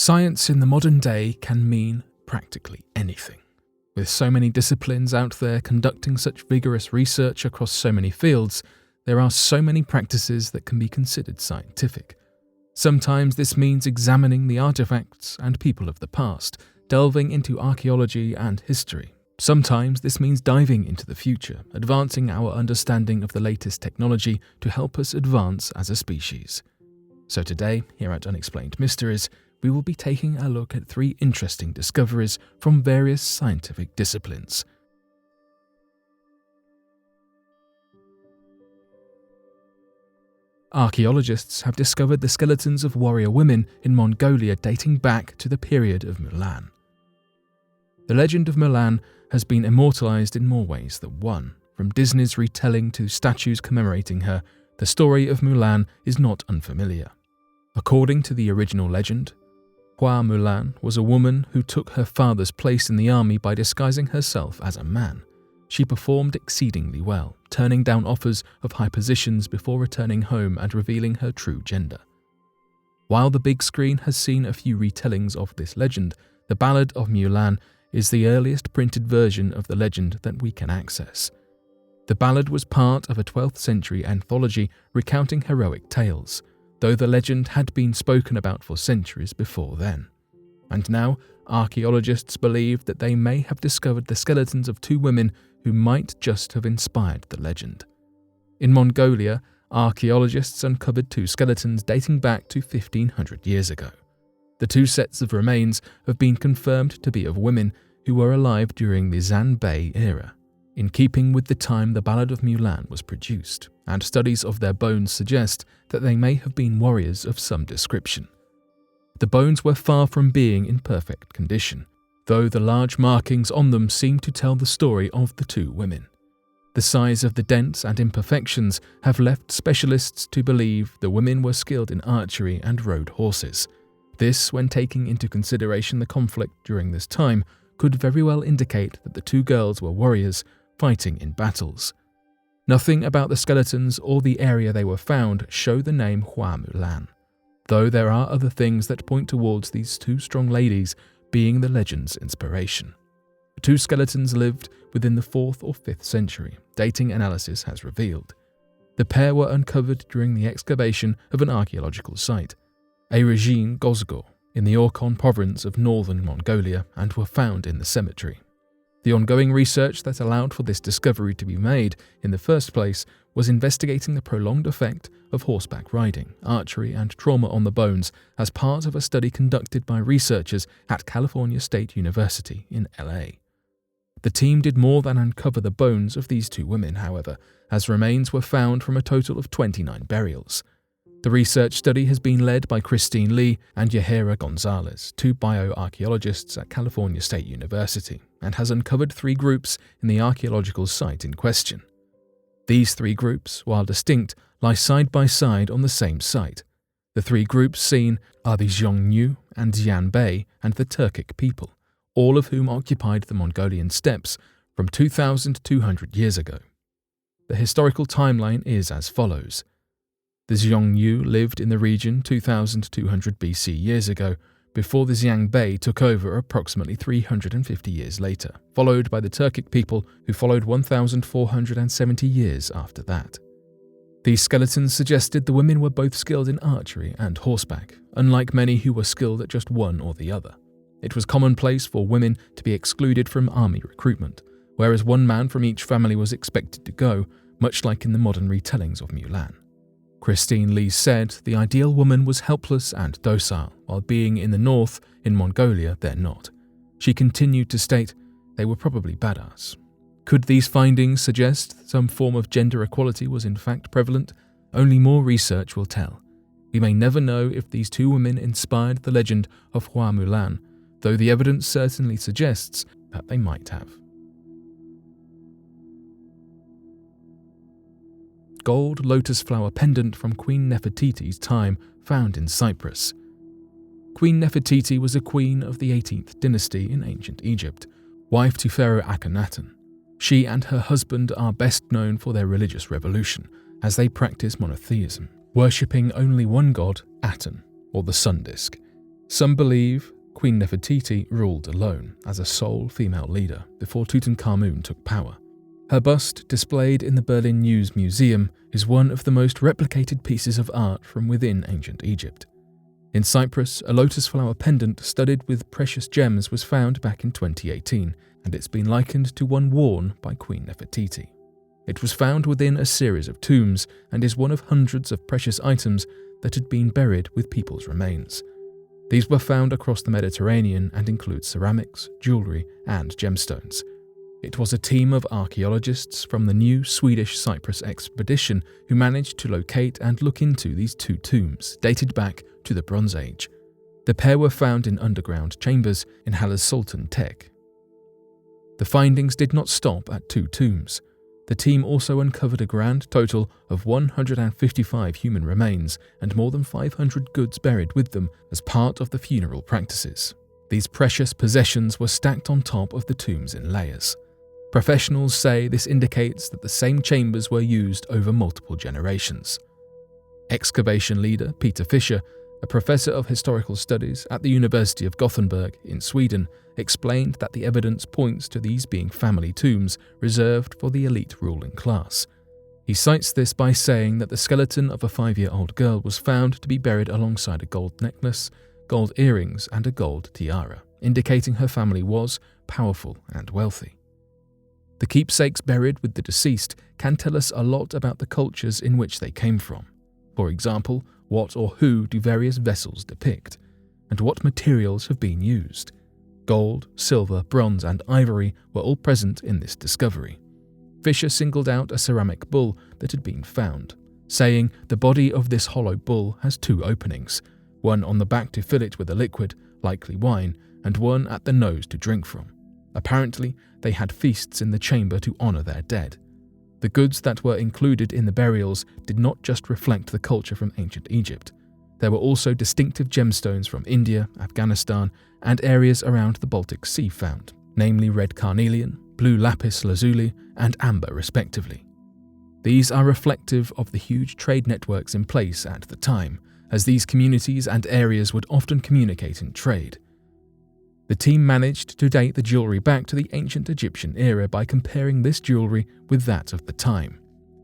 Science in the modern day can mean practically anything. With so many disciplines out there conducting such vigorous research across so many fields, there are so many practices that can be considered scientific. Sometimes this means examining the artefacts and people of the past, delving into archaeology and history. Sometimes this means diving into the future, advancing our understanding of the latest technology to help us advance as a species. So today, here at Unexplained Mysteries, we will be taking a look at 3 interesting discoveries from various scientific disciplines. Archaeologists have discovered the skeletons of warrior women in Mongolia dating back to the period of Mulan. The legend of Mulan has been immortalized in more ways than one. From Disney's retelling to statues commemorating her, the story of Mulan is not unfamiliar. According to the original legend, Hua Mulan was a woman who took her father's place in the army by disguising herself as a man. She performed exceedingly well, turning down offers of high positions before returning home and revealing her true gender. While the big screen has seen a few retellings of this legend, the Ballad of Mulan is the earliest printed version of the legend that we can access. The ballad was part of a 12th century anthology recounting heroic tales, though the legend had been spoken about for centuries before then. And now, archaeologists believe that they may have discovered the skeletons of 2 women who might just have inspired the legend. In Mongolia, archaeologists uncovered 2 skeletons dating back to 1500 years ago. The 2 sets of remains have been confirmed to be of women who were alive during the Xianbei era, in keeping with the time the Ballad of Mulan was produced, and studies of their bones suggest that they may have been warriors of some description. The bones were far from being in perfect condition, though the large markings on them seem to tell the story of the 2 women. The size of the dents and imperfections have left specialists to believe the women were skilled in archery and rode horses. This, when taking into consideration the conflict during this time, could very well indicate that the 2 girls were warriors fighting in battles. Nothing about the skeletons or the area they were found show the name Hua Mulan, though there are other things that point towards these 2 strong ladies being the legend's inspiration. The 2 skeletons lived within the 4th or 5th century, dating analysis has revealed. The pair were uncovered during the excavation of an archaeological site, Arjin Gozgor, in the Orkhon province of northern Mongolia, and were found in the cemetery. The ongoing research that allowed for this discovery to be made in the first place was investigating the prolonged effect of horseback riding, archery, and trauma on the bones as part of a study conducted by researchers at California State University in LA. The team did more than uncover the bones of these 2 women, however, as remains were found from a total of 29 burials. The research study has been led by Christine Lee and Yahira Gonzalez, 2 bioarchaeologists at California State University, and has uncovered 3 groups in the archaeological site in question. These 3 groups, while distinct, lie side by side on the same site. The 3 groups seen are the Xiongnu and Xianbei and the Turkic people, all of whom occupied the Mongolian steppes from 2,200 years ago. The historical timeline is as follows. The Xiongnu lived in the region 2,200 BC years ago, before the Xianbei took over approximately 350 years later, followed by the Turkic people who followed 1,470 years after that. These skeletons suggested the women were both skilled in archery and horseback, unlike many who were skilled at just one or the other. It was commonplace for women to be excluded from army recruitment, whereas 1 man from each family was expected to go, much like in the modern retellings of Mulan. Christine Lee said the ideal woman was helpless and docile, while being in the north, in Mongolia, they're not. She continued to state they were probably badass. Could these findings suggest some form of gender equality was in fact prevalent? Only more research will tell. We may never know if these 2 women inspired the legend of Hua Mulan, though the evidence certainly suggests that they might have. Gold lotus flower pendant from Queen Nefertiti's time found in Cyprus. Queen Nefertiti was a queen of the 18th dynasty in ancient Egypt, wife to Pharaoh Akhenaten. She and her husband are best known for their religious revolution, as they practice monotheism, worshipping only one god, Aten, or the sun disk. Some believe Queen Nefertiti ruled alone as a sole female leader before Tutankhamun took power. Her bust, displayed in the Berlin News Museum, is one of the most replicated pieces of art from within ancient Egypt. In Cyprus, a lotus flower pendant studded with precious gems was found back in 2018, and it's been likened to one worn by Queen Nefertiti. It was found within a series of tombs and is one of hundreds of precious items that had been buried with people's remains. These were found across the Mediterranean and include ceramics, jewellery, and gemstones. It was a team of archaeologists from the new Swedish Cyprus expedition who managed to locate and look into these two tombs, dated back to the Bronze Age. The pair were found in underground chambers in Halas Sultan Tek. The findings did not stop at two tombs. The team also uncovered a grand total of 155 human remains and more than 500 goods buried with them as part of the funeral practices. These precious possessions were stacked on top of the tombs in layers. Professionals say this indicates that the same chambers were used over multiple generations. Excavation leader Peter Fischer, a professor of historical studies at the University of Gothenburg in Sweden, explained that the evidence points to these being family tombs reserved for the elite ruling class. He cites this by saying that the skeleton of a 5-year-old girl was found to be buried alongside a gold necklace, gold earrings, and a gold tiara, indicating her family was powerful and wealthy. The keepsakes buried with the deceased can tell us a lot about the cultures in which they came from. For example, what or who do various vessels depict, and what materials have been used. Gold, silver, bronze, and ivory were all present in this discovery. Fisher singled out a ceramic bull that had been found, saying the body of this hollow bull has 2 openings, one on the back to fill it with a liquid, likely wine, and one at the nose to drink from. Apparently, they had feasts in the chamber to honour their dead. The goods that were included in the burials did not just reflect the culture from ancient Egypt. There were also distinctive gemstones from India, Afghanistan, and areas around the Baltic Sea found, namely red carnelian, blue lapis lazuli, and amber respectively. These are reflective of the huge trade networks in place at the time, as these communities and areas would often communicate in trade. The team managed to date the jewellery back to the ancient Egyptian era by comparing this jewellery with that of the time.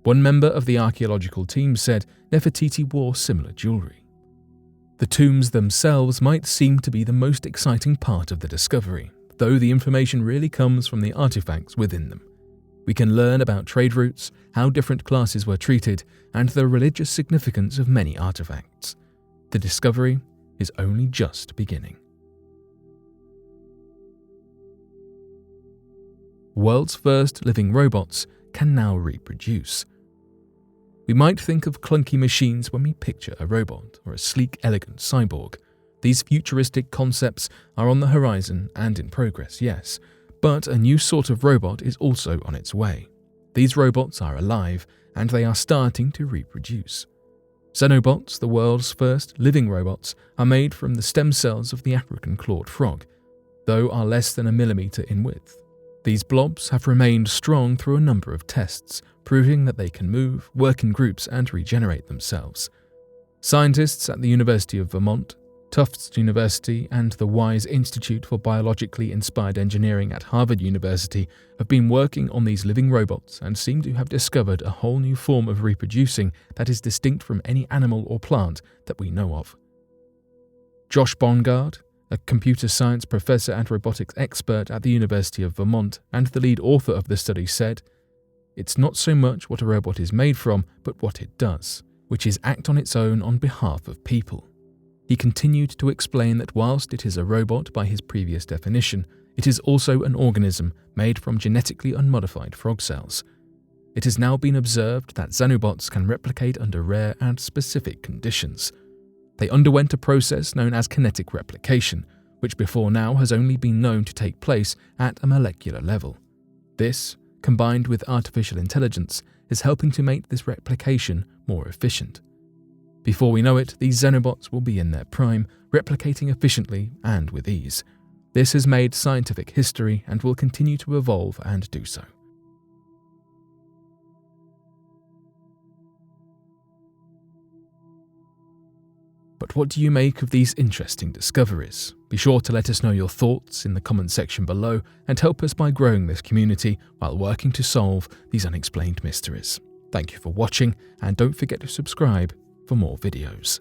One member of the archaeological team said Nefertiti wore similar jewellery. The tombs themselves might seem to be the most exciting part of the discovery, though the information really comes from the artefacts within them. We can learn about trade routes, how different classes were treated, and the religious significance of many artefacts. The discovery is only just beginning. World's first living robots can now reproduce. We might think of clunky machines when we picture a robot or a sleek, elegant cyborg. These futuristic concepts are on the horizon and in progress, yes, but a new sort of robot is also on its way. These robots are alive and they are starting to reproduce. Xenobots, the world's first living robots, are made from the stem cells of the African clawed frog, though are less than 1 millimeter in width. These blobs have remained strong through a number of tests, proving that they can move, work in groups, and regenerate themselves. Scientists at the University of Vermont, Tufts University, and the Wise Institute for Biologically Inspired Engineering at Harvard University have been working on these living robots and seem to have discovered a whole new form of reproducing that is distinct from any animal or plant that we know of. Josh Bongard, a computer science professor and robotics expert at the University of Vermont and the lead author of the study, said, "It's not so much what a robot is made from, but what it does, which is act on its own on behalf of people." He continued to explain that whilst it is a robot by his previous definition, it is also an organism made from genetically unmodified frog cells. It has now been observed that xenobots can replicate under rare and specific conditions. They underwent a process known as kinetic replication, which before now has only been known to take place at a molecular level. This, combined with artificial intelligence, is helping to make this replication more efficient. Before we know it, these xenobots will be in their prime, replicating efficiently and with ease. This has made scientific history and will continue to evolve and do so. But what do you make of these interesting discoveries? Be sure to let us know your thoughts in the comment section below and help us by growing this community while working to solve these unexplained mysteries. Thank you for watching, and don't forget to subscribe for more videos.